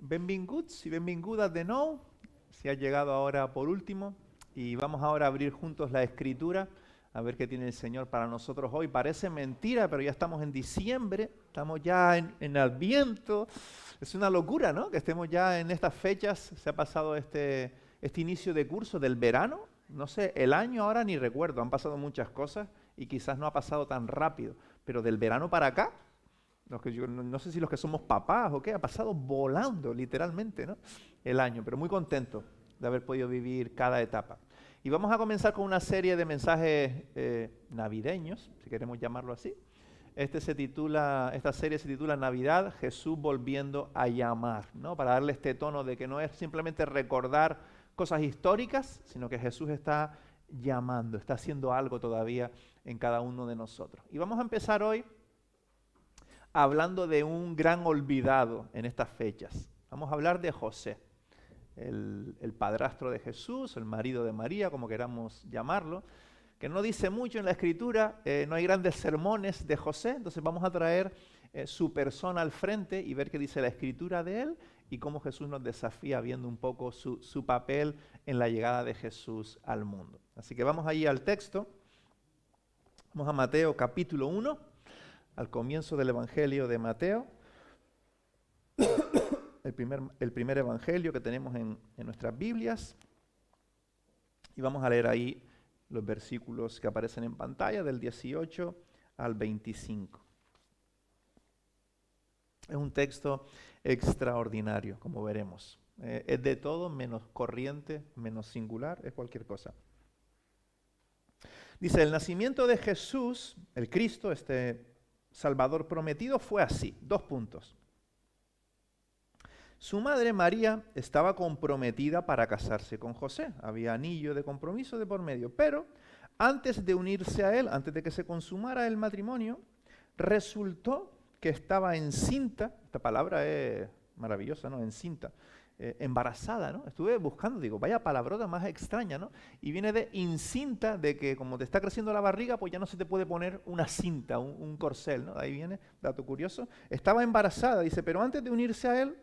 Benvinguts y benvingudas de nou, si has llegado ahora por último, y vamos ahora a abrir juntos la Escritura, a ver qué tiene el Señor para nosotros hoy. Parece mentira, pero ya estamos en diciembre, estamos ya en Adviento. Es una locura, ¿no? Que estemos ya en estas fechas. Se ha pasado este inicio de curso del verano. No sé, el año ahora ni recuerdo, han pasado muchas cosas y quizás no ha pasado tan rápido, pero del verano para acá, yo no sé si los que somos papás o qué, ha pasado volando literalmente, ¿no? El año, pero muy contento de haber podido vivir cada etapa. Y vamos a comenzar con una serie de mensajes navideños, si queremos llamarlo así. Esta serie se titula Navidad, Jesús volviendo a llamar, ¿no? Para darle este tono de que no es simplemente recordar cosas históricas, sino que Jesús está llamando, está haciendo algo todavía en cada uno de nosotros. Y vamos a empezar hoy hablando de un gran olvidado en estas fechas. Vamos a hablar de José, el padrastro de Jesús, el marido de María, como queramos llamarlo, que no dice mucho en la Escritura, no hay grandes sermones de José, entonces vamos a traer su persona al frente y ver qué dice la Escritura de él y cómo Jesús nos desafía viendo un poco su papel en la llegada de Jesús al mundo. Así que vamos allí al texto, vamos a Mateo capítulo 1, al comienzo del Evangelio de Mateo, el primer Evangelio que tenemos en nuestras Biblias, y vamos a leer ahí los versículos que aparecen en pantalla, del 18 al 25. Es un texto extraordinario, como veremos. Es de todo menos corriente, menos singular, es cualquier cosa. Dice, el nacimiento de Jesús, el Cristo, Salvador prometido, fue así, 2 puntos. Su madre María estaba comprometida para casarse con José, había anillo de compromiso de por medio, pero antes de unirse a él, antes de que se consumara el matrimonio, resultó que estaba encinta, esta palabra es maravillosa, ¿no? Encinta, embarazada, ¿no? Estuve buscando, digo, vaya palabrota más extraña, ¿no? Y viene de incinta, de que como te está creciendo la barriga, pues ya no se te puede poner una cinta, un corcel, ¿no? De ahí viene, dato curioso. Estaba embarazada, dice, pero antes de unirse a él,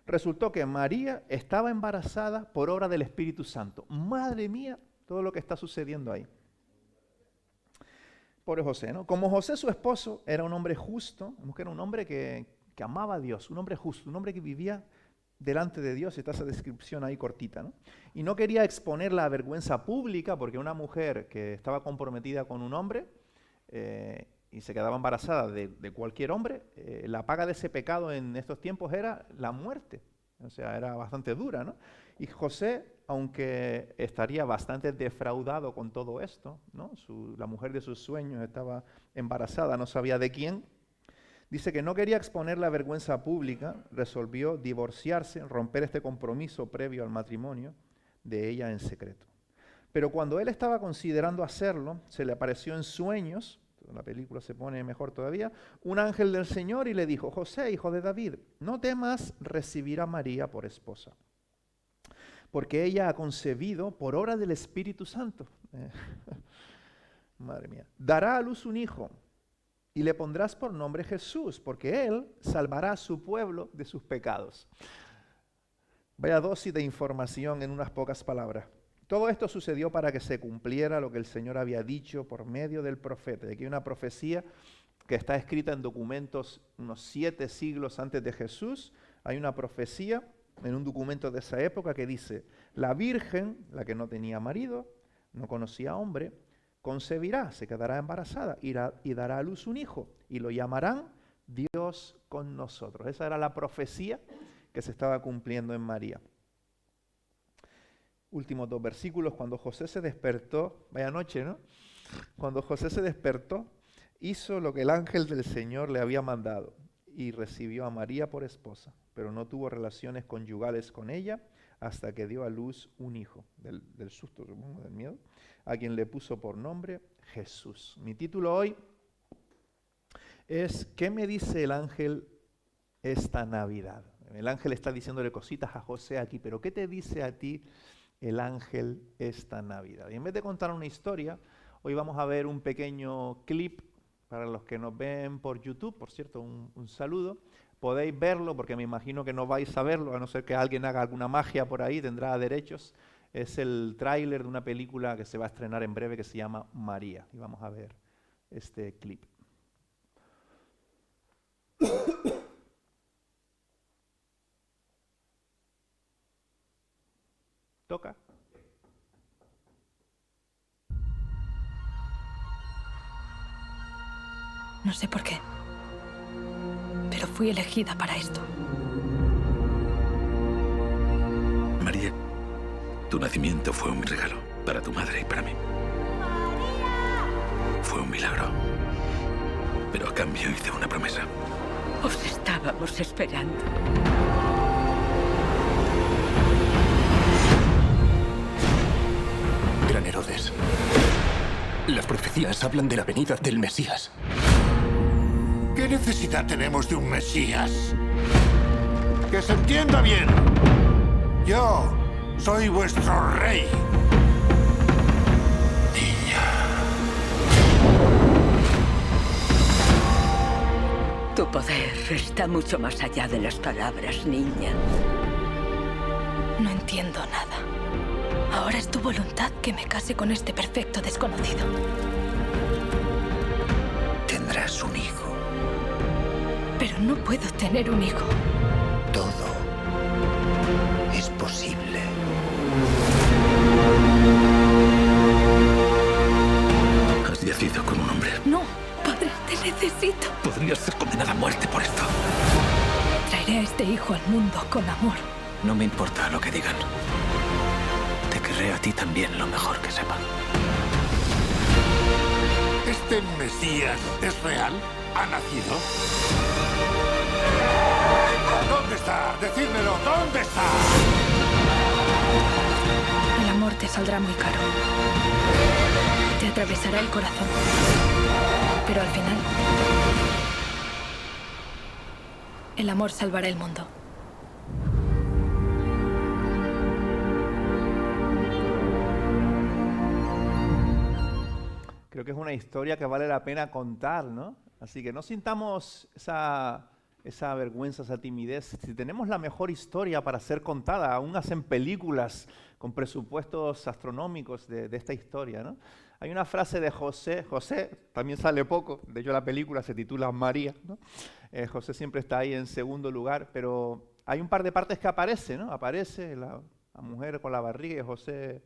resultó que María estaba embarazada por obra del Espíritu Santo. Madre mía, todo lo que está sucediendo ahí. Pobre José, ¿no? Como José, su esposo, era un hombre justo, vemos que era un hombre que amaba a Dios, un hombre justo, un hombre que vivía delante de Dios, está esa descripción ahí cortita, ¿no? Y no quería exponerla a vergüenza pública, porque una mujer que estaba comprometida con un hombre y se quedaba embarazada de cualquier hombre, la paga de ese pecado en estos tiempos era la muerte, o sea, era bastante dura, ¿no? Y José, aunque estaría bastante defraudado con todo esto, ¿no? La mujer de sus sueños estaba embarazada, no sabía de quién. Dice que no quería exponer la vergüenza pública, resolvió divorciarse, romper este compromiso previo al matrimonio de ella en secreto. Pero cuando él estaba considerando hacerlo, se le apareció en sueños, la película se pone mejor todavía, un ángel del Señor y le dijo, José, hijo de David, no temas recibir a María por esposa, porque ella ha concebido por obra del Espíritu Santo. Madre mía. Dará a luz un hijo. Y le pondrás por nombre Jesús, porque Él salvará a su pueblo de sus pecados. Vaya dosis de información en unas pocas palabras. Todo esto sucedió para que se cumpliera lo que el Señor había dicho por medio del profeta. Y aquí hay una profecía que está escrita en documentos unos 7 siglos antes de Jesús. Hay una profecía en un documento de esa época que dice, la Virgen, la que no tenía marido, no conocía hombre, concebirá, se quedará embarazada y dará a luz un hijo y lo llamarán Dios con nosotros. Esa era la profecía que se estaba cumpliendo en María. Últimos 2 versículos, cuando José se despertó, vaya noche, ¿no? Cuando José se despertó, hizo lo que el ángel del Señor le había mandado y recibió a María por esposa, pero no tuvo relaciones conyugales con ella hasta que dio a luz un hijo, del susto, supongo, del miedo, a quien le puso por nombre Jesús. Mi título hoy es ¿qué me dice el ángel esta Navidad? El ángel está diciéndole cositas a José aquí, pero ¿qué te dice a ti el ángel esta Navidad? Y en vez de contar una historia, hoy vamos a ver un pequeño clip para los que nos ven por YouTube, por cierto, un saludo, Podéis verlo porque me imagino que no vais a verlo, a no ser que alguien haga alguna magia por ahí, tendrá derechos. Es el tráiler de una película que se va a estrenar en breve que se llama María. Y vamos a ver este clip. Toca. No sé por qué, pero fui elegida para esto. María, tu nacimiento fue un regalo para tu madre y para mí. ¡María! Fue un milagro. Pero a cambio hice una promesa. Os estábamos esperando. Gran Herodes, las profecías hablan de la venida del Mesías. ¿Qué necesidad tenemos de un Mesías? ¡Que se entienda bien! Yo soy vuestro rey. Niña. Tu poder está mucho más allá de las palabras, niña. No entiendo nada. Ahora es tu voluntad que me case con este perfecto desconocido. Tendrás un hijo. Pero no puedo tener un hijo. Todo es posible. Has yacido con un hombre. No, padre, te necesito. Podrías ser condenada a muerte por esto. Traeré a este hijo al mundo con amor. No me importa lo que digan. Te querré a ti también lo mejor que sepa. ¿Este Mesías es real? ¿Ha nacido? ¿Dónde está? Decídmelo, ¿dónde está? El amor te saldrá muy caro. Te atravesará el corazón. Pero al final, el amor salvará el mundo. Creo que es una historia que vale la pena contar, ¿no? Así que no sintamos esa vergüenza, esa timidez. Si tenemos la mejor historia para ser contada, aún hacen películas con presupuestos astronómicos de esta historia, ¿no? Hay una frase de José, también sale poco, de hecho la película se titula María, ¿no? José siempre está ahí en segundo lugar, pero hay un par de partes que aparece, ¿no? Aparece la mujer con la barriga y José,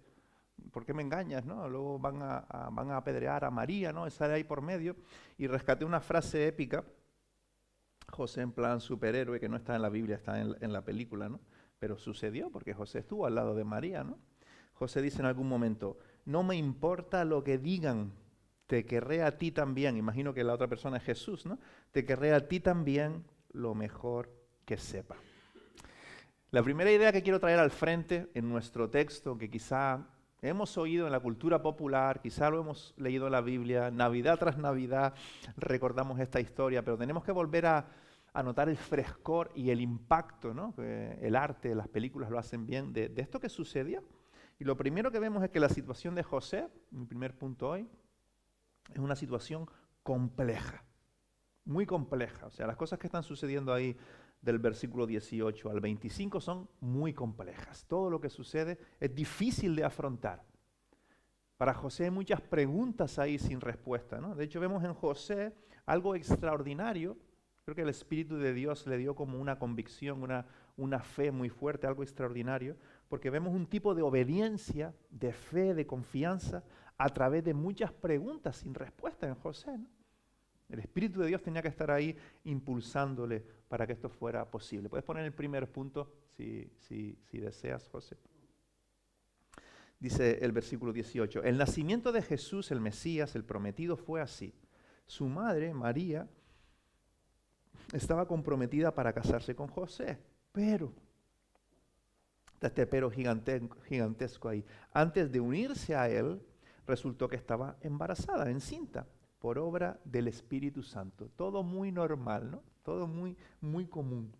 ¿por qué me engañas, no? Luego van a apedrear a María, ¿no? Sale ahí por medio. Y rescaté una frase épica, José en plan superhéroe, que no está en la Biblia, está en la película, ¿no? Pero sucedió porque José estuvo al lado de María, ¿no? José dice en algún momento, no me importa lo que digan, te querré a ti también. Imagino que la otra persona es Jesús, ¿no? Te querré a ti también lo mejor que sepa. La primera idea que quiero traer al frente en nuestro texto, que quizá hemos oído en la cultura popular, quizá lo hemos leído en la Biblia, Navidad tras Navidad recordamos esta historia, pero tenemos que volver a notar el frescor y el impacto, ¿no? El arte, las películas lo hacen bien, de esto que sucedió. Y lo primero que vemos es que la situación de José, mi primer punto hoy, es una situación compleja, muy compleja. O sea, las cosas que están sucediendo ahí del versículo 18 al 25 son muy complejas. Todo lo que sucede es difícil de afrontar. Para José hay muchas preguntas ahí sin respuesta, ¿no? De hecho, vemos en José algo extraordinario. Creo que el Espíritu de Dios le dio como una convicción, una fe muy fuerte, algo extraordinario, porque vemos un tipo de obediencia, de fe, de confianza, a través de muchas preguntas sin respuesta en José, ¿no? El Espíritu de Dios tenía que estar ahí impulsándole para que esto fuera posible. ¿Puedes poner el primer punto si deseas, José? Dice el versículo 18, el nacimiento de Jesús, el Mesías, el prometido, fue así. Su madre, María, estaba comprometida para casarse con José, pero, este pero gigantesco ahí, antes de unirse a él, resultó que estaba embarazada, encinta, por obra del Espíritu Santo. Todo muy normal, ¿no? Todo muy, muy común.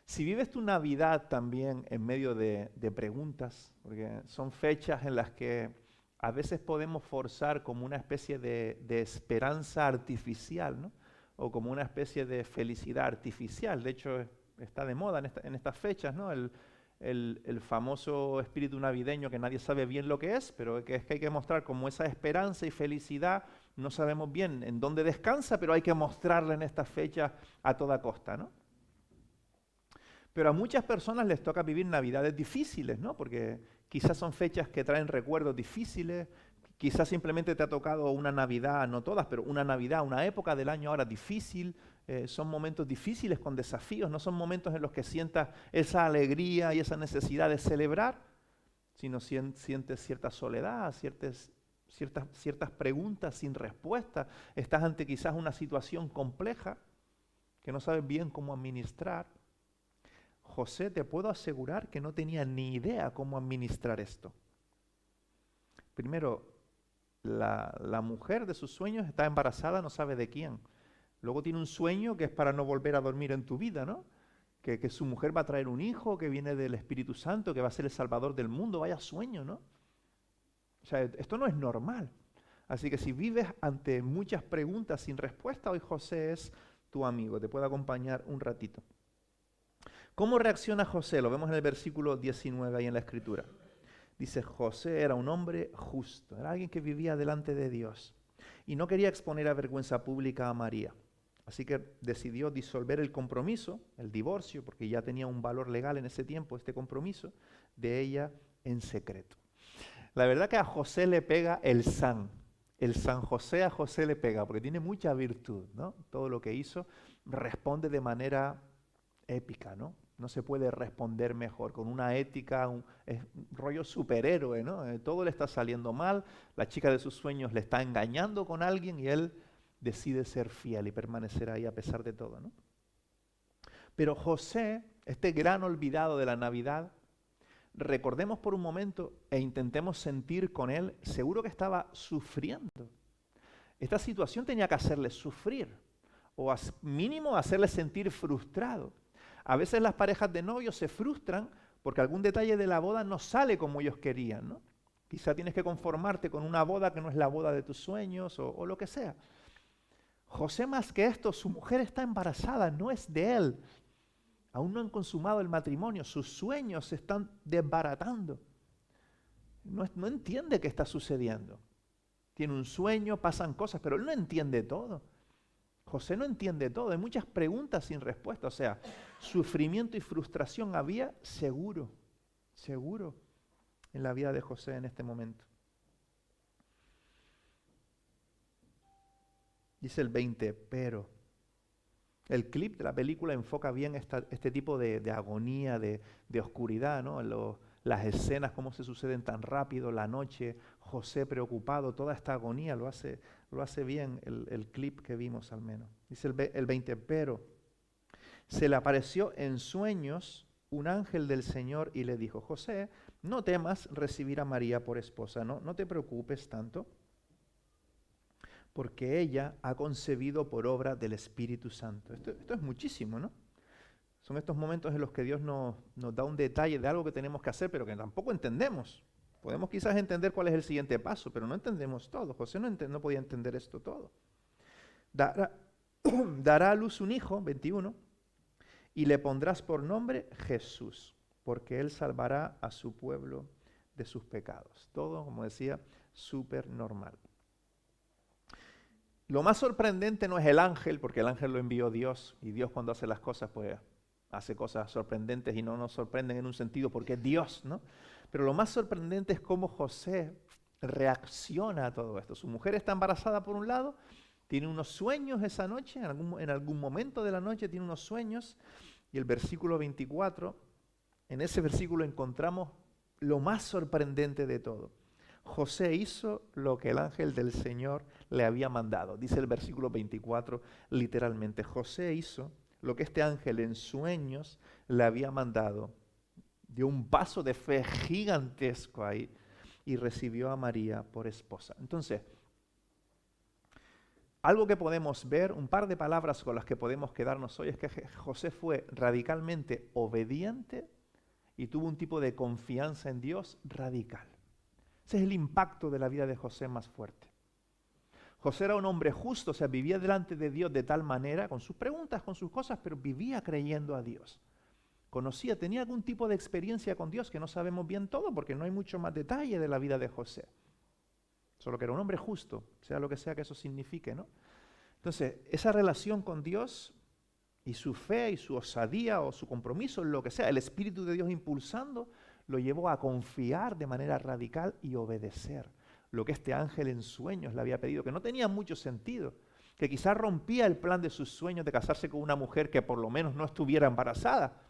Si vives tu Navidad también en medio de preguntas, porque son fechas en las que a veces podemos forzar como una especie de esperanza artificial, ¿no? o como una especie de felicidad artificial. De hecho, está de moda en estas fechas, ¿no? El famoso espíritu navideño que nadie sabe bien lo que es, pero que es que hay que mostrar como esa esperanza y felicidad. No sabemos bien en dónde descansa, pero hay que mostrarla en estas fechas a toda costa, ¿no? Pero a muchas personas les toca vivir navidades difíciles, ¿no? Porque quizás son fechas que traen recuerdos difíciles, quizás simplemente te ha tocado una Navidad, no todas, pero una Navidad, una época del año ahora difícil. Son momentos difíciles con desafíos, no son momentos en los que sientas esa alegría y esa necesidad de celebrar, sino sientes cierta soledad, ciertas preguntas sin respuesta. Estás ante quizás una situación compleja que no sabes bien cómo administrar. José, te puedo asegurar que no tenía ni idea cómo administrar esto. Primero, la mujer de sus sueños está embarazada, no sabe de quién. Luego tiene un sueño que es para no volver a dormir en tu vida, ¿no? Que su mujer va a traer un hijo que viene del Espíritu Santo, que va a ser el Salvador del mundo. Vaya sueño, ¿no? O sea, esto no es normal. Así que si vives ante muchas preguntas sin respuesta, hoy José es tu amigo, te puede acompañar un ratito. ¿Cómo reacciona José? Lo vemos en el versículo 19 ahí en la Escritura. Dice, José era un hombre justo, era alguien que vivía delante de Dios y no quería exponer a vergüenza pública a María. Así que decidió disolver el compromiso, el divorcio, porque ya tenía un valor legal en ese tiempo, este compromiso, de ella en secreto. La verdad que a José le pega el San José a José le pega, porque tiene mucha virtud, ¿no? Todo lo que hizo responde de manera épica, ¿no? No se puede responder mejor, con una ética, es un rollo superhéroe, ¿no? Todo le está saliendo mal, la chica de sus sueños le está engañando con alguien y él decide ser fiel y permanecer ahí a pesar de todo, ¿no? Pero José, este gran olvidado de la Navidad, recordemos por un momento e intentemos sentir con él, seguro que estaba sufriendo. Esta situación tenía que hacerle sufrir, o mínimo hacerle sentir frustrado. A veces las parejas de novios se frustran porque algún detalle de la boda no sale como ellos querían, ¿no? Quizá tienes que conformarte con una boda que no es la boda de tus sueños o lo que sea. José, más que esto, su mujer está embarazada, no es de él. Aún no han consumado el matrimonio, sus sueños se están desbaratando. No entiende qué está sucediendo. Tiene un sueño, pasan cosas, pero él no entiende todo. José no entiende todo, hay muchas preguntas sin respuesta. O sea, sufrimiento y frustración había seguro en la vida de José en este momento. Dice el 20, pero el clip de la película enfoca bien este tipo de agonía, de oscuridad, ¿no? Las escenas, cómo se suceden tan rápido, la noche, José preocupado, toda esta agonía lo hace bien el clip que vimos al menos. Dice el 20, pero se le apareció en sueños un ángel del Señor y le dijo, José, no temas recibir a María por esposa, no te preocupes tanto, porque ella ha concebido por obra del Espíritu Santo. Esto es muchísimo, ¿no? Son estos momentos en los que Dios nos da un detalle de algo que tenemos que hacer, pero que tampoco entendemos. Podemos quizás entender cuál es el siguiente paso, pero no entendemos todo. José no podía entender esto todo. Dará a luz un hijo, 21, y le pondrás por nombre Jesús, porque él salvará a su pueblo de sus pecados. Todo, como decía, súper normal. Lo más sorprendente no es el ángel, porque el ángel lo envió Dios, y Dios cuando hace las cosas, pues hace cosas sorprendentes y no nos sorprenden en un sentido porque es Dios, ¿no? Pero lo más sorprendente es cómo José reacciona a todo esto. Su mujer está embarazada por un lado, tiene unos sueños esa noche, en algún momento de la noche tiene unos sueños, y el versículo 24, en ese versículo encontramos lo más sorprendente de todo. José hizo lo que el ángel del Señor le había mandado. Dice el versículo 24 literalmente, José hizo lo que este ángel en sueños le había mandado. Dio un paso de fe gigantesco ahí y recibió a María por esposa. Entonces, algo que podemos ver, un par de palabras con las que podemos quedarnos hoy es que José fue radicalmente obediente y tuvo un tipo de confianza en Dios radical. Ese es el impacto de la vida de José más fuerte. José era un hombre justo, o sea, vivía delante de Dios de tal manera, con sus preguntas, con sus cosas, pero vivía creyendo a Dios. Conocía, tenía algún tipo de experiencia con Dios, que no sabemos bien todo, porque no hay mucho más detalle de la vida de José. Solo que era un hombre justo, sea lo que sea que eso signifique, ¿no? Entonces, esa relación con Dios y su fe y su osadía o su compromiso, lo que sea, el Espíritu de Dios impulsando, lo llevó a confiar de manera radical y obedecer lo que este ángel en sueños le había pedido, que no tenía mucho sentido, que quizás rompía el plan de sus sueños de casarse con una mujer que por lo menos no estuviera embarazada.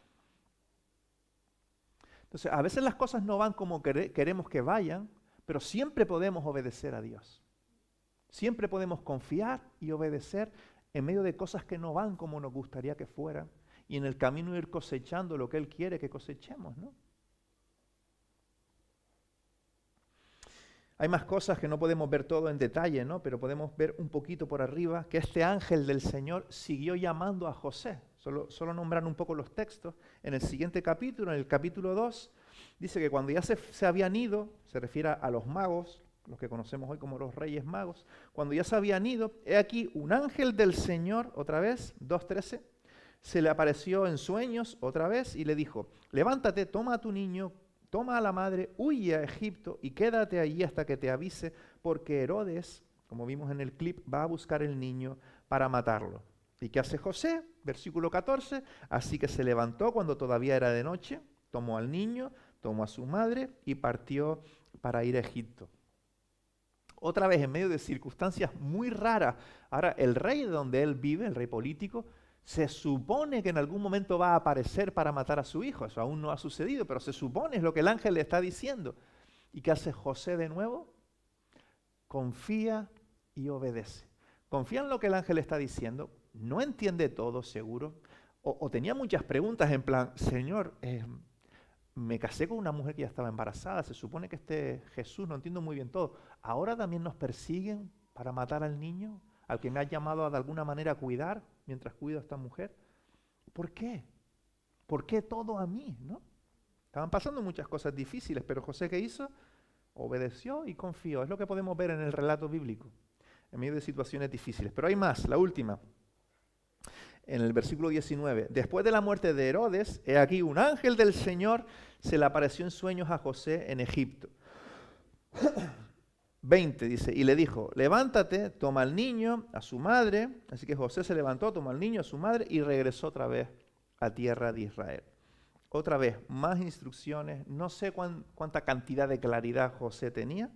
Entonces, a veces las cosas no van como queremos que vayan, pero siempre podemos obedecer a Dios. Siempre podemos confiar y obedecer en medio de cosas que no van como nos gustaría que fueran, y en el camino ir cosechando lo que Él quiere que cosechemos, ¿no? Hay más cosas que no podemos ver todo en detalle, ¿no? Pero podemos ver un poquito por arriba que este ángel del Señor siguió llamando a José. Solo nombran un poco los textos. En el siguiente capítulo, en el capítulo 2, dice que cuando ya se habían ido, se refiere a los magos, los que conocemos hoy como los Reyes Magos, cuando ya se habían ido, he aquí un ángel del Señor, otra vez, 2:13, se le apareció en sueños otra vez y le dijo, levántate, toma a tu niño, toma a la madre, huye a Egipto y quédate allí hasta que te avise, porque Herodes, como vimos en el clip, va a buscar el niño para matarlo. ¿Y qué hace José? Versículo 14, así que se levantó cuando todavía era de noche, tomó al niño, tomó a su madre y partió para ir a Egipto. Otra vez en medio de circunstancias muy raras. Ahora, el rey de donde él vive, el rey político, se supone que en algún momento va a aparecer para matar a su hijo. Eso aún no ha sucedido, pero se supone, es lo que el ángel le está diciendo. ¿Y qué hace José de nuevo? Confía y obedece. Confía en lo que el ángel le está diciendo, no entiende todo seguro, o tenía muchas preguntas en plan, Señor, me casé con una mujer que ya estaba embarazada, se supone que este Jesús, no entiendo muy bien todo, ¿ahora también nos persiguen para matar al niño, al que me ha llamado de alguna manera a cuidar, mientras cuido a esta mujer? ¿Por qué? ¿Por qué todo a mí? ¿No? Estaban pasando muchas cosas difíciles, pero José, ¿qué hizo? Obedeció y confió. Es lo que podemos ver en el relato bíblico, en medio de situaciones difíciles. Pero hay más, la última. En el versículo 19, después de la muerte de Herodes, he aquí un ángel del Señor se le apareció en sueños a José en Egipto. 20 dice, y le dijo, levántate, toma al niño, a su madre. Así que José se levantó, tomó al niño, a su madre y regresó otra vez a tierra de Israel. Otra vez, más instrucciones, no sé cuánta cantidad de claridad José tenía.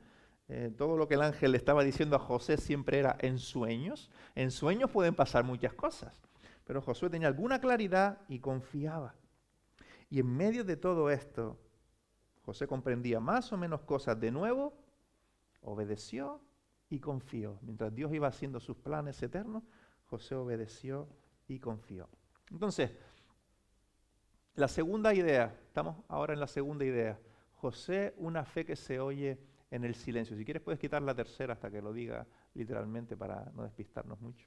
Todo lo que el ángel le estaba diciendo a José siempre era en sueños. En sueños pueden pasar muchas cosas. Pero Josué tenía alguna claridad y confiaba. Y en medio de todo esto, José comprendía más o menos cosas de nuevo, obedeció y confió. Mientras Dios iba haciendo sus planes eternos, José obedeció y confió. Entonces, la segunda idea, estamos ahora en la segunda idea. José, una fe que se oye en el silencio. Si quieres puedes quitar la tercera hasta que lo diga literalmente para no despistarnos mucho.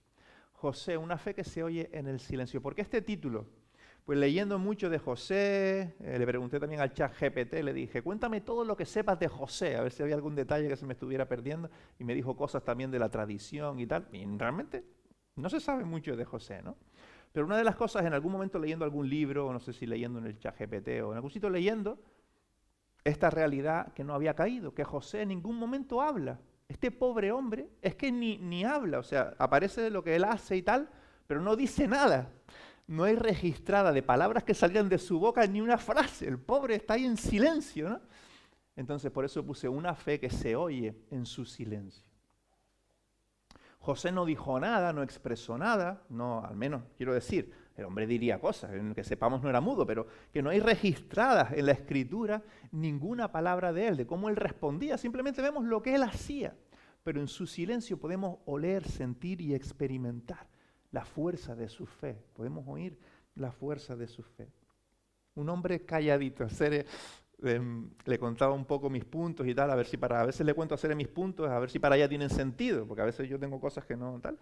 José, una fe que se oye en el silencio. ¿Por qué este título? Pues leyendo mucho de José, le pregunté también al chat GPT, le dije, cuéntame todo lo que sepas de José, a ver si había algún detalle que se me estuviera perdiendo, y me dijo cosas también de la tradición y tal, y realmente no se sabe mucho de José, ¿no? Pero una de las cosas, en algún momento leyendo algún libro, o no sé si leyendo en el chat GPT o en algún sitio leyendo, esta realidad que no había caído, que José en ningún momento habla. Este pobre hombre es que ni habla, o sea, aparece de lo que él hace y tal, pero no dice nada. No hay registrada de palabras que salgan de su boca ni una frase. El pobre está ahí en silencio, ¿no? Entonces por eso puse una fe que se oye en su silencio. José no dijo nada, no expresó nada, no, al menos quiero decir, el hombre diría cosas, en que sepamos no era mudo, pero que no hay registradas en la Escritura ninguna palabra de él, de cómo él respondía, simplemente vemos lo que él hacía, pero en su silencio podemos oler, sentir y experimentar la fuerza de su fe, podemos oír la fuerza de su fe. Un hombre calladito, le contaba un poco mis puntos y tal, a veces le cuento a mis puntos, a ver si para ella tienen sentido, porque a veces yo tengo cosas que no, tal,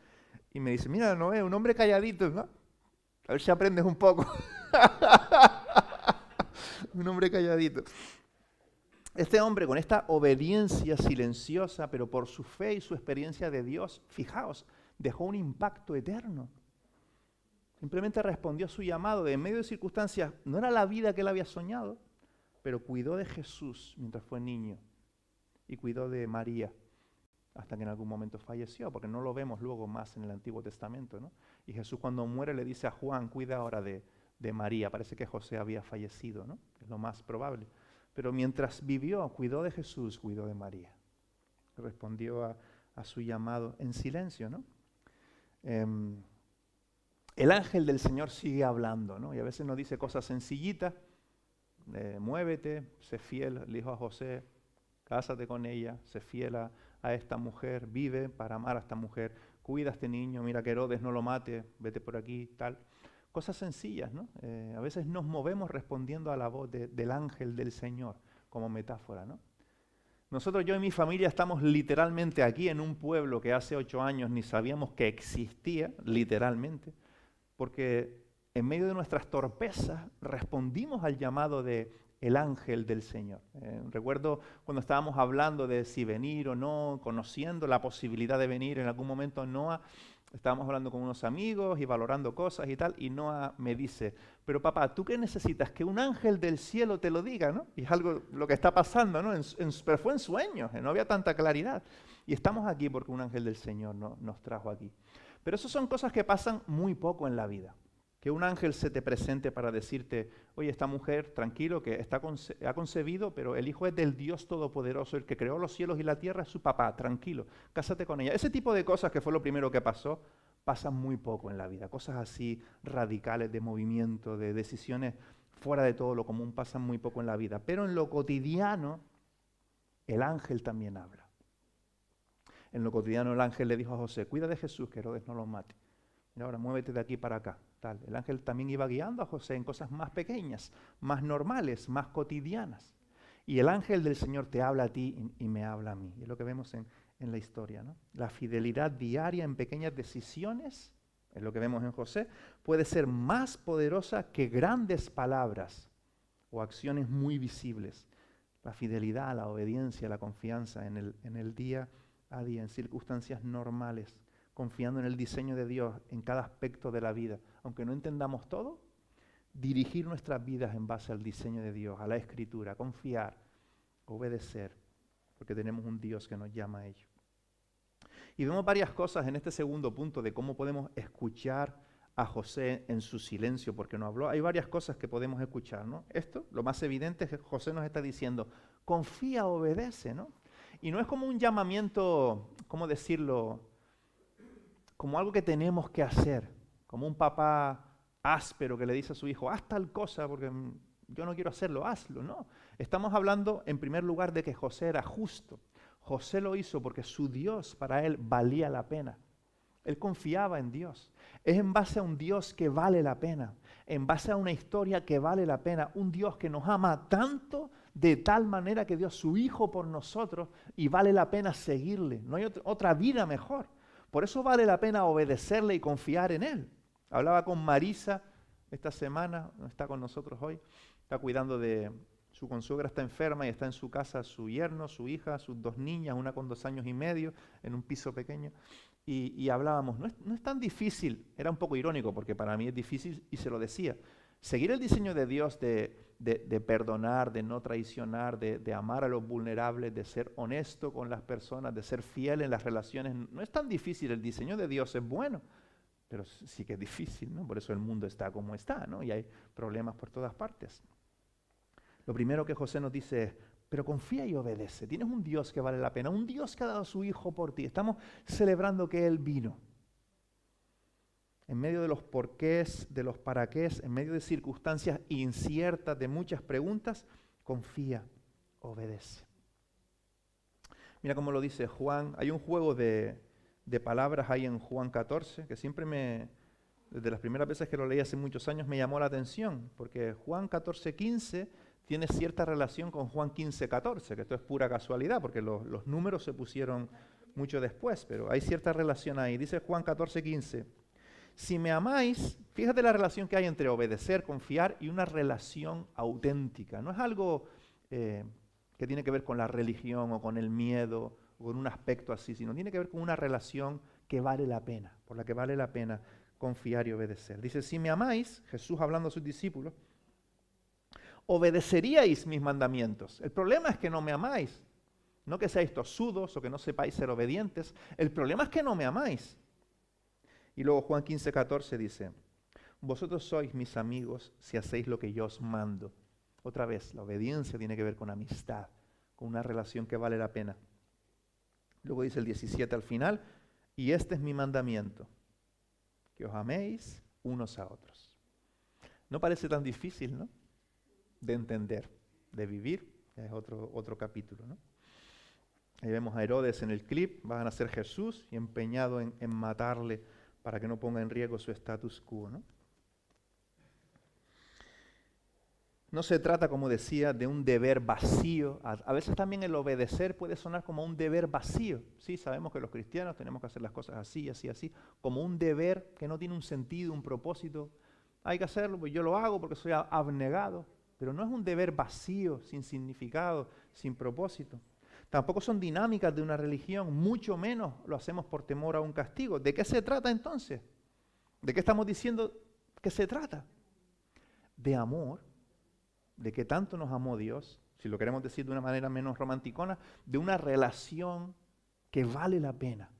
y me dice, mira, Noé, un hombre calladito, ¿no? A ver si aprendes un poco. Un hombre calladito. Este hombre con esta obediencia silenciosa, pero por su fe y su experiencia de Dios, fijaos, dejó un impacto eterno. Simplemente respondió a su llamado de en medio de circunstancias, no era la vida que él había soñado, pero cuidó de Jesús mientras fue niño y cuidó de María hasta que en algún momento falleció, porque no lo vemos luego más en el Antiguo Testamento, ¿no? Y Jesús cuando muere le dice a Juan, cuida ahora de María. Parece que José había fallecido, ¿no? Es lo más probable. Pero mientras vivió, cuidó de Jesús, cuidó de María. Respondió a su llamado en silencio, ¿no? El ángel del Señor sigue hablando, ¿no? Y a veces nos dice cosas sencillitas. Muévete, sé fiel, le dijo a José, cásate con ella, sé fiel a esta mujer, vive para amar a esta mujer, cuida a este niño, mira que Herodes no lo mate, vete por aquí, tal. Cosas sencillas, ¿no? A veces nos movemos respondiendo a la voz del ángel del Señor, como metáfora, ¿no? Nosotros, yo y mi familia, estamos literalmente aquí en un pueblo que hace 8 años ni sabíamos que existía, literalmente, porque en medio de nuestras torpezas respondimos al llamado del ángel del Señor. Recuerdo cuando estábamos hablando de si venir o no, conociendo la posibilidad de venir en algún momento, Noah, estábamos hablando con unos amigos y valorando cosas y tal, y Noah me dice, pero papá, ¿tú qué necesitas? Que un ángel del cielo te lo diga, ¿no? Y es algo lo que está pasando, ¿no? Pero fue en sueños, no había tanta claridad. Y estamos aquí porque un ángel del Señor nos trajo aquí. Pero eso son cosas que pasan muy poco en la vida. Que un ángel se te presente para decirte, oye, esta mujer, tranquilo, que ha concebido, pero el hijo es del Dios Todopoderoso, el que creó los cielos y la tierra es su papá, tranquilo, cásate con ella. Ese tipo de cosas que fue lo primero que pasó, pasan muy poco en la vida. Cosas así radicales de movimiento, de decisiones fuera de todo lo común, pasan muy poco en la vida. Pero en lo cotidiano, el ángel también habla. En lo cotidiano el ángel le dijo a José, cuida de Jesús, que Herodes no lo mate. Mira, ahora muévete de aquí para acá. Tal. El ángel también iba guiando a José en cosas más pequeñas, más normales, más cotidianas. Y el ángel del Señor te habla a ti y me habla a mí. Y es lo que vemos en la historia, ¿no? La fidelidad diaria en pequeñas decisiones, es lo que vemos en José, puede ser más poderosa que grandes palabras o acciones muy visibles. La fidelidad, la obediencia, la confianza en el día a día, en circunstancias normales, confiando en el diseño de Dios en cada aspecto de la vida. Aunque no entendamos todo, dirigir nuestras vidas en base al diseño de Dios, a la Escritura, confiar, obedecer, porque tenemos un Dios que nos llama a ello. Y vemos varias cosas en este segundo punto de cómo podemos escuchar a José en su silencio, porque no habló. Hay varias cosas que podemos escuchar, ¿no? Esto, lo más evidente es que José nos está diciendo, confía, obedece, ¿no? Y no es como un llamamiento, ¿cómo decirlo?, como algo que tenemos que hacer, como un papá áspero que le dice a su hijo, haz tal cosa porque yo no quiero hacerlo, hazlo, no. Estamos hablando en primer lugar de que José era justo. José lo hizo porque su Dios para él valía la pena. Él confiaba en Dios. Es en base a un Dios que vale la pena, en base a una historia que vale la pena, un Dios que nos ama tanto, de tal manera que dio a su Hijo por nosotros y vale la pena seguirle. No hay otra vida mejor. Por eso vale la pena obedecerle y confiar en Él. Hablaba con Marisa esta semana, no está con nosotros hoy, está cuidando de su consuegra, está enferma y está en su casa su yerno, su hija, sus 2 niñas, una con 2 años y medio, en un piso pequeño. Y hablábamos, no es tan difícil, era un poco irónico porque para mí es difícil y se lo decía, seguir el diseño de Dios de perdonar, de no traicionar, de amar a los vulnerables, de ser honesto con las personas, de ser fiel en las relaciones. No es tan difícil, el diseño de Dios es bueno, pero sí que es difícil, ¿no? Por eso el mundo está como está, ¿no? Y hay problemas por todas partes. Lo primero que José nos dice es, pero confía y obedece. Tienes un Dios que vale la pena, un Dios que ha dado a su Hijo por ti. Estamos celebrando que Él vino. En medio de los porqués, de los paraqués, en medio de circunstancias inciertas, de muchas preguntas, confía, obedece. Mira cómo lo dice Juan. Hay un juego de palabras ahí en Juan 14, que siempre desde las primeras veces que lo leí hace muchos años, me llamó la atención, porque Juan 14:15 tiene cierta relación con Juan 15:14, que esto es pura casualidad, porque los números se pusieron mucho después, pero hay cierta relación ahí. Dice Juan 14:15, si me amáis, fíjate la relación que hay entre obedecer, confiar y una relación auténtica. No es algo que que tiene que ver con la religión o con el miedo o con un aspecto así, sino tiene que ver con una relación que vale la pena, por la que vale la pena confiar y obedecer. Dice, si me amáis, Jesús hablando a sus discípulos, obedeceríais mis mandamientos. El problema es que no me amáis. No que seáis tosudos o que no sepáis ser obedientes. El problema es que no me amáis. Y luego Juan 15:14 dice, vosotros sois mis amigos si hacéis lo que yo os mando. Otra vez, la obediencia tiene que ver con amistad, con una relación que vale la pena. Luego dice el 17 al final, y este es mi mandamiento, que os améis unos a otros. No parece tan difícil, ¿no? De entender, de vivir, es otro capítulo, ¿no? Ahí vemos a Herodes en el clip, van a ser Jesús y empeñado en matarle para que no ponga en riesgo su status quo, ¿no? No se trata, como decía, de un deber vacío. A veces también el obedecer puede sonar como un deber vacío. Sí, sabemos que los cristianos tenemos que hacer las cosas así, así, así, como un deber que no tiene un sentido, un propósito. Hay que hacerlo, pues yo lo hago porque soy abnegado. Pero no es un deber vacío, sin significado, sin propósito. Tampoco son dinámicas de una religión, mucho menos lo hacemos por temor a un castigo. ¿De qué se trata entonces? ¿De qué estamos diciendo que se trata? De amor, de que tanto nos amó Dios, si lo queremos decir de una manera menos romanticona, de una relación que vale la pena,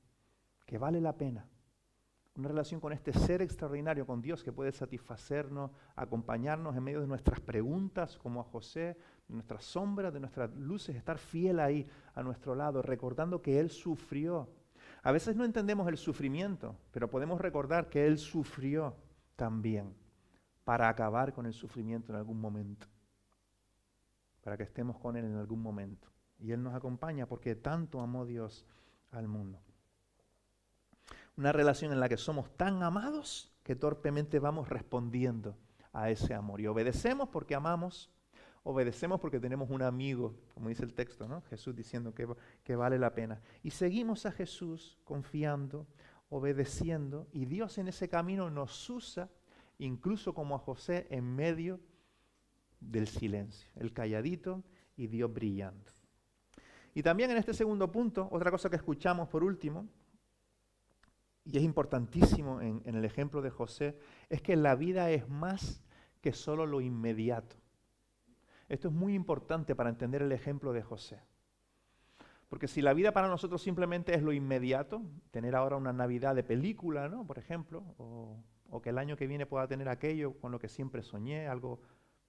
que vale la pena. Una relación con este ser extraordinario, con Dios, que puede satisfacernos, acompañarnos en medio de nuestras preguntas, como a José, de nuestras sombras, de nuestras luces, estar fiel ahí a nuestro lado, recordando que Él sufrió. A veces no entendemos el sufrimiento, pero podemos recordar que Él sufrió también para acabar con el sufrimiento en algún momento, para que estemos con Él en algún momento. Y Él nos acompaña porque tanto amó Dios al mundo. Una relación en la que somos tan amados que torpemente vamos respondiendo a ese amor. Y obedecemos porque amamos, obedecemos porque tenemos un amigo, como dice el texto, ¿no? Jesús diciendo que vale la pena. Y seguimos a Jesús confiando, obedeciendo, y Dios en ese camino nos usa, incluso como a José, en medio del silencio, el calladito y Dios brillando. Y también en este segundo punto, otra cosa que escuchamos por último, y es importantísimo en el ejemplo de José, es que la vida es más que solo lo inmediato. Esto es muy importante para entender el ejemplo de José. Porque si la vida para nosotros simplemente es lo inmediato, tener ahora una Navidad de película, ¿no? Por ejemplo, o que el año que viene pueda tener aquello con lo que siempre soñé, algo,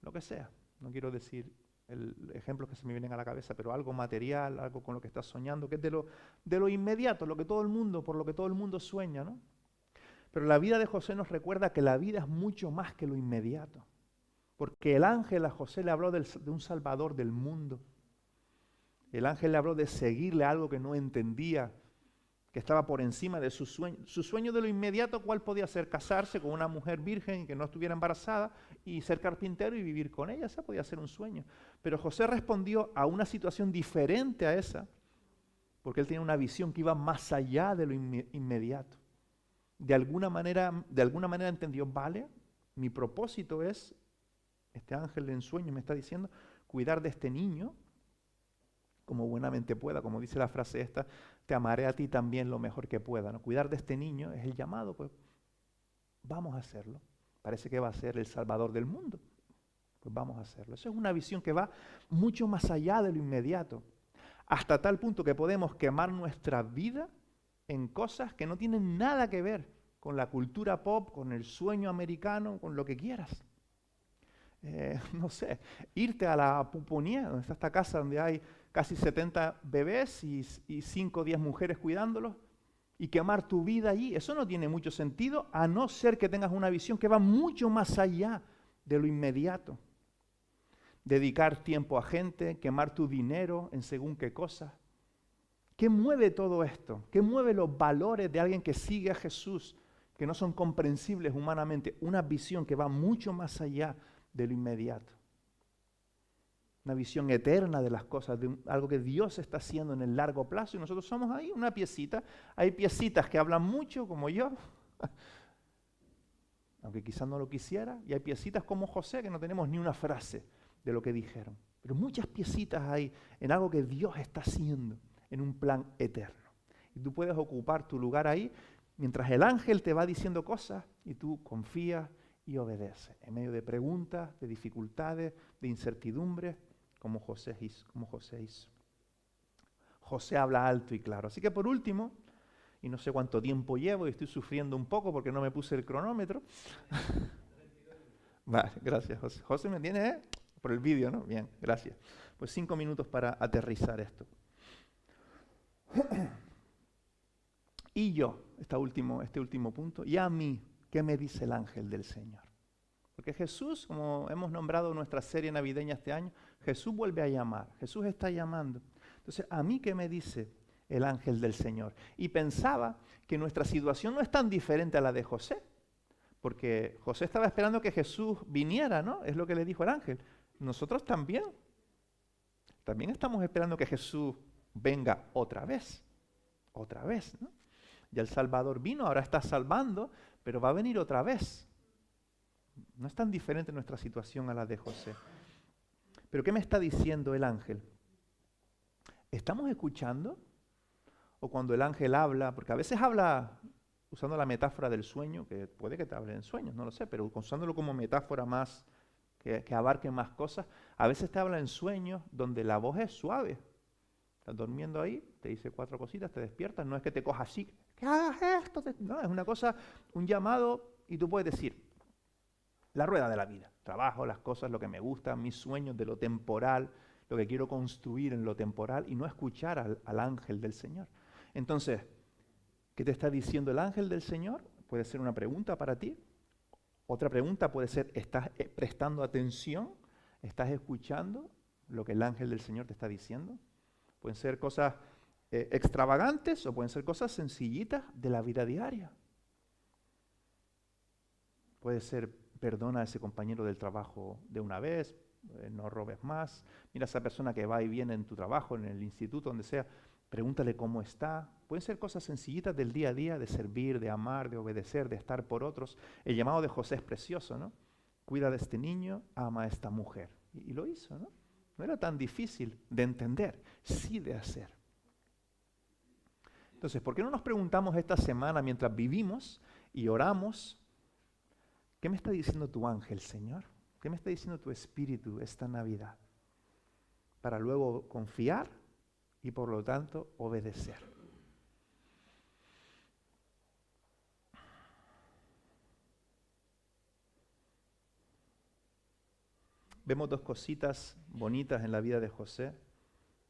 lo que sea. No quiero decir el ejemplo que se me vienen a la cabeza, pero algo material, algo con lo que estás soñando, que es de lo inmediato, por lo que todo el mundo sueña, ¿no? Pero la vida de José nos recuerda que la vida es mucho más que lo inmediato. Porque el ángel a José le habló de un salvador del mundo. El ángel le habló de seguirle algo que no entendía, que estaba por encima de su sueño. Su sueño de lo inmediato, ¿cuál podía ser? Casarse con una mujer virgen que no estuviera embarazada y ser carpintero y vivir con ella. Ese podía ser un sueño. Pero José respondió a una situación diferente a esa, porque él tenía una visión que iba más allá de lo inmediato. De alguna manera entendió, vale, mi propósito es, este ángel en sueño me está diciendo, cuidar de este niño como buenamente pueda, como dice la frase esta, te amaré a ti también lo mejor que pueda, ¿no? Cuidar de este niño es el llamado, pues vamos a hacerlo. Parece que va a ser el salvador del mundo, pues vamos a hacerlo. Eso es una visión que va mucho más allá de lo inmediato, hasta tal punto que podemos quemar nuestra vida en cosas que no tienen nada que ver con la cultura pop, con el sueño americano, con lo que quieras. No sé, irte a la Puponía, donde está esta casa donde hay casi 70 bebés y 5 o 10 mujeres cuidándolos, y quemar tu vida allí. Eso no tiene mucho sentido, a no ser que tengas una visión que va mucho más allá de lo inmediato. Dedicar tiempo a gente, quemar tu dinero en según qué cosas. ¿Qué mueve todo esto? ¿Qué mueve los valores de alguien que sigue a Jesús, que no son comprensibles humanamente? Una visión que va mucho más allá de lo inmediato. Una visión eterna de las cosas, de algo que Dios está haciendo en el largo plazo, y nosotros somos ahí una piecita. Hay piecitas que hablan mucho, como yo, aunque quizás no lo quisiera, y hay piecitas como José, que no tenemos ni una frase de lo que dijeron. pero muchas piecitas hay en algo que Dios está haciendo en un plan eterno. Y tú puedes ocupar tu lugar ahí mientras el ángel te va diciendo cosas y tú confías y obedeces, en medio de preguntas, de dificultades, de incertidumbres, como José hizo. José habla alto y claro. Así que por último, y no sé cuánto tiempo llevo y estoy sufriendo un poco porque no me puse el cronómetro. Vale, gracias José. José me tiene por el vídeo, ¿no? Bien, gracias. Pues 5 minutos para aterrizar esto. Y yo, este último punto, y a mí, ¿qué me dice el ángel del Señor? Porque Jesús, como hemos nombrado nuestra serie navideña este año, Jesús vuelve a llamar, Jesús está llamando. Entonces, ¿a mí qué me dice el ángel del Señor? Y pensaba que nuestra situación no es tan diferente a la de José, porque José estaba esperando que Jesús viniera, ¿no? Es lo que le dijo el ángel. Nosotros también estamos esperando que Jesús venga otra vez, ¿no? Ya el Salvador vino, ahora está salvando, pero va a venir otra vez. No es tan diferente nuestra situación a la de José. Pero ¿qué me está diciendo el ángel? ¿Estamos escuchando? O cuando el ángel habla, porque a veces habla usando la metáfora del sueño, que puede que te hable en sueños, no lo sé, pero usándolo como metáfora más, que abarque más cosas, a veces te habla en sueños donde la voz es suave. Estás durmiendo ahí, te dice 4 cositas, te despiertas, no es que te coja así, que hagas esto, no, es una cosa, un llamado, y tú puedes decir, la rueda de la vida, trabajo, las cosas, lo que me gusta, mis sueños de lo temporal, lo que quiero construir en lo temporal, y no escuchar al ángel del Señor. Entonces, ¿qué te está diciendo el ángel del Señor? Puede ser una pregunta para ti. Otra pregunta puede ser, ¿estás prestando atención? ¿Estás escuchando lo que el ángel del Señor te está diciendo? Pueden ser cosas extravagantes o pueden ser cosas sencillitas de la vida diaria. Puede ser, perdona a ese compañero del trabajo de una vez, no robes más. Mira a esa persona que va y viene en tu trabajo, en el instituto, donde sea, pregúntale cómo está. Pueden ser cosas sencillitas del día a día, de servir, de amar, de obedecer, de estar por otros. El llamado de José es precioso, ¿no? Cuida de este niño, ama a esta mujer. Y lo hizo, ¿no? No era tan difícil de entender, sí de hacer. Entonces, ¿por qué no nos preguntamos esta semana mientras vivimos y oramos, ¿qué me está diciendo tu ángel, Señor? ¿Qué me está diciendo tu espíritu esta Navidad? Para luego confiar y por lo tanto obedecer. Vemos 2 cositas bonitas en la vida de José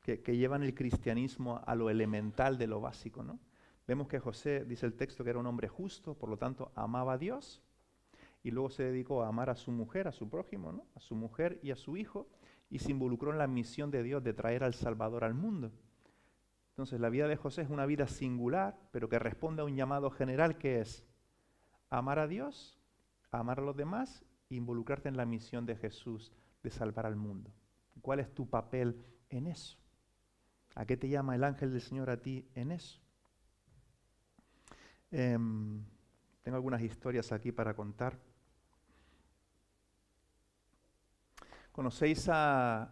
que llevan el cristianismo a lo elemental de lo básico, ¿no? Vemos que José, dice el texto, que era un hombre justo, por lo tanto amaba a Dios, y luego se dedicó a amar a su mujer, a su prójimo, ¿no? A su mujer y a su hijo, y se involucró en la misión de Dios de traer al Salvador al mundo. Entonces la vida de José es una vida singular, pero que responde a un llamado general que es amar a Dios, amar a los demás e involucrarte en la misión de Jesús de salvar al mundo. ¿Cuál es tu papel en eso? ¿A qué te llama el ángel del Señor a ti en eso? Tengo algunas historias aquí para contar. ¿Conocéis a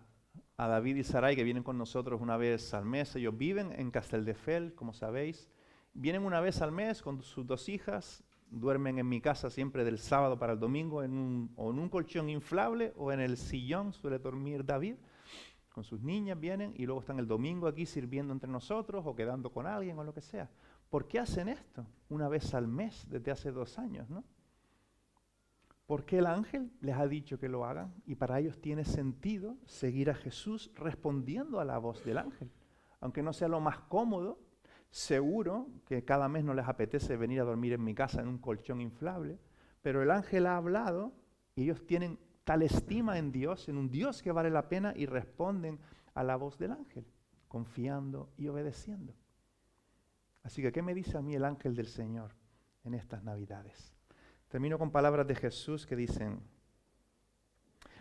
David y Sarai, que vienen con nosotros una vez al mes? Ellos viven en Casteldefels, como sabéis. Vienen una vez al mes con sus 2 hijas, duermen en mi casa siempre del sábado para el domingo en un colchón inflable o en el sillón suele dormir David. Con sus niñas vienen y luego están el domingo aquí sirviendo entre nosotros o quedando con alguien o lo que sea. ¿Por qué hacen esto? Una vez al mes desde hace 2 años, ¿no? Porque el ángel les ha dicho que lo hagan y para ellos tiene sentido seguir a Jesús respondiendo a la voz del ángel. Aunque no sea lo más cómodo, seguro que cada mes no les apetece venir a dormir en mi casa en un colchón inflable, pero el ángel ha hablado y ellos tienen tal estima en Dios, en un Dios que vale la pena y responden a la voz del ángel, confiando y obedeciendo. Así que, ¿qué me dice a mí el ángel del Señor en estas Navidades? Termino con palabras de Jesús que dicen: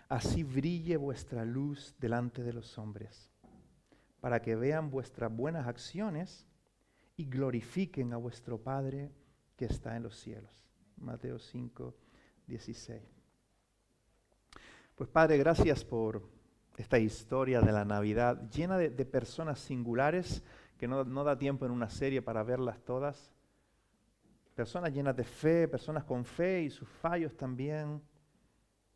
así brille vuestra luz delante de los hombres, para que vean vuestras buenas acciones y glorifiquen a vuestro Padre que está en los cielos. Mateo 5, 16. Pues Padre, gracias por esta historia de la Navidad, llena de personas singulares que no da tiempo en una serie para verlas todas. Personas llenas de fe, personas con fe y sus fallos también.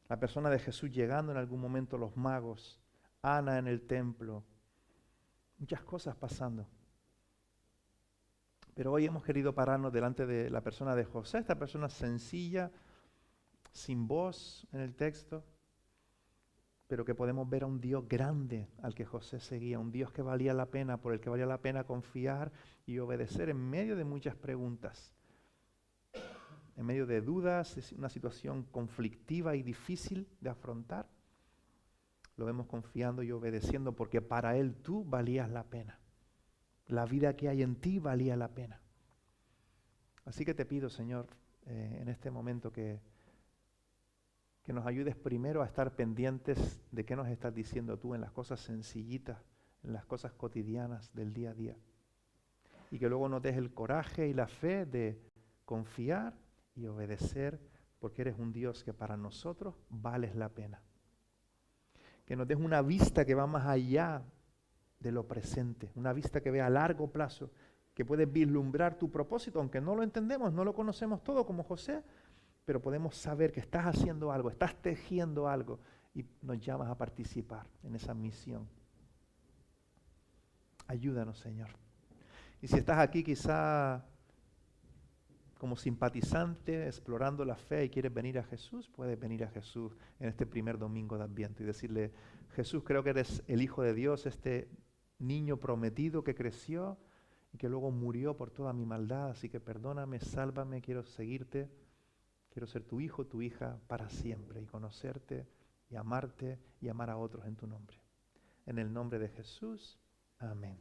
La persona de Jesús llegando en algún momento, los magos, Ana en el templo, muchas cosas pasando. Pero hoy hemos querido pararnos delante de la persona de José, esta persona sencilla, sin voz en el texto, pero que podemos ver a un Dios grande al que José seguía, un Dios que valía la pena, por el que valía la pena confiar y obedecer en medio de muchas preguntas, en medio de dudas, es una situación conflictiva y difícil de afrontar. Lo vemos confiando y obedeciendo porque para Él tú valías la pena. La vida que hay en ti valía la pena. Así que te pido, Señor, en este momento que nos ayudes primero a estar pendientes de qué nos estás diciendo tú en las cosas sencillitas, en las cosas cotidianas del día a día. Y que luego nos des el coraje y la fe de confiar y obedecer porque eres un Dios que para nosotros vales la pena. Que nos des una vista que va más allá de lo presente, una vista que vea a largo plazo, que puedes vislumbrar tu propósito, aunque no lo entendemos, no lo conocemos todo como José, pero podemos saber que estás haciendo algo, estás tejiendo algo y nos llamas a participar en esa misión. Ayúdanos, Señor. Y si estás aquí quizá como simpatizante, explorando la fe y quieres venir a Jesús, puedes venir a Jesús en este primer domingo de Adviento y decirle, Jesús, creo que eres el Hijo de Dios, este niño prometido que creció y que luego murió por toda mi maldad, así que perdóname, sálvame, quiero seguirte, quiero ser tu hijo, tu hija para siempre y conocerte y amarte y amar a otros en tu nombre. En el nombre de Jesús, amén.